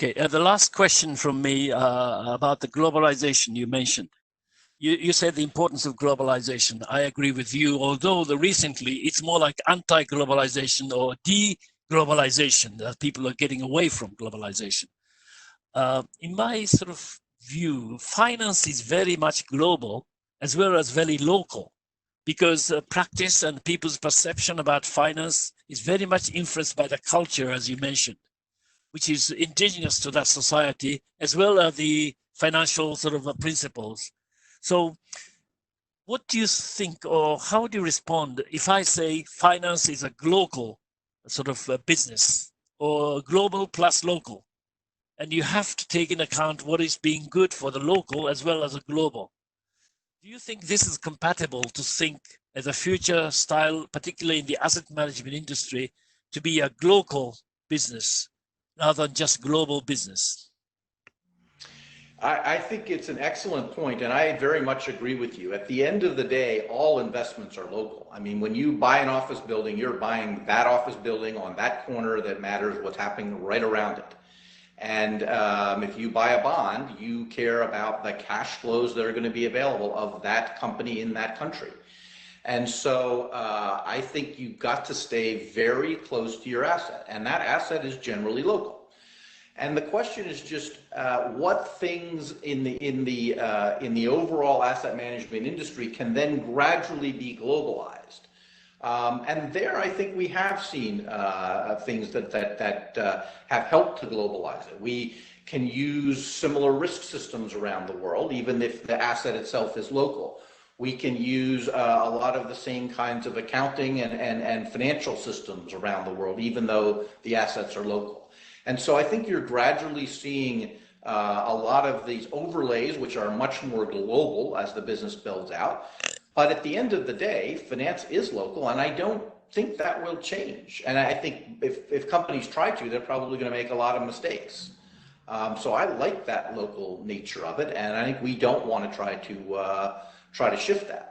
Okay, the last question from me about the globalization you mentioned. You said the importance of globalization. I agree with you, although recently it's more like anti-globalization or de-globalization, that people are getting away from globalization. In my sort of view, finance is very much global as well as very local, because practice and people's perception about finance is very much influenced by the culture, as you mentioned, which is indigenous to that society, as well as the financial sort of principles. So what do you think, or how do you respond if I say finance is a global sort of business, or global plus local, and you have to take into account what is being good for the local as well as a global? Do you think this is compatible to think as a future style, particularly in the asset management industry, to be a global business rather than just global business? I think it's an excellent point, and I very much agree with you. At the end of the day, all investments are local. I mean, when you buy an office building, you're buying that office building on that corner that matters what's happening right around it. And if you buy a bond, you care about the cash flows that are going to be available of that company in that country. And so I think you've got to stay very close to your asset, and that asset is generally local. And the question is just what things in the overall asset management industry can then gradually be globalized. And there, I think we have seen things that have helped to globalize it. We can use similar risk systems around the world, even if the asset itself is local. We can use a lot of the same kinds of accounting and financial systems around the world, even though the assets are local. And so I think you're gradually seeing a lot of these overlays, which are much more global as the business builds out. But at the end of the day, finance is local, and I don't think that will change. And I think if companies try to, they're probably going to make a lot of mistakes. So I like that local nature of it, and I think we don't want to try to shift that.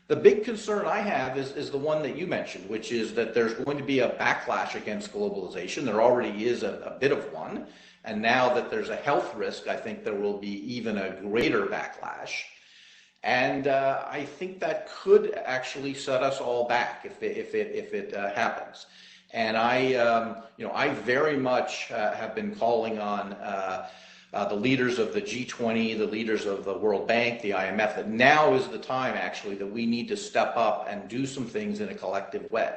The big concern I have is the one that you mentioned, which is that there's going to be a backlash against globalization. There already is a bit of one. And now that there's a health risk, I think there will be even a greater backlash. And I think that could actually set us all back if it happens. And I very much have been calling on the leaders of the G20, the leaders of the World Bank, the IMF, that now is the time actually that we need to step up and do some things in a collective way.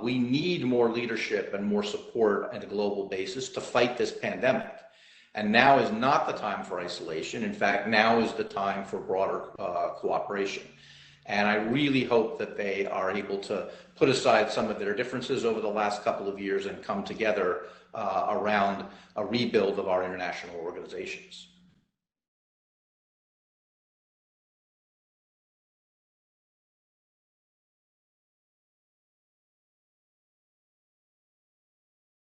We need more leadership and more support on a global basis to fight this pandemic. And now is not the time for isolation. In fact, now is the time for broader cooperation. And I really hope that they are able to put aside some of their differences over the last couple of years and come together around a rebuild of our international organizations.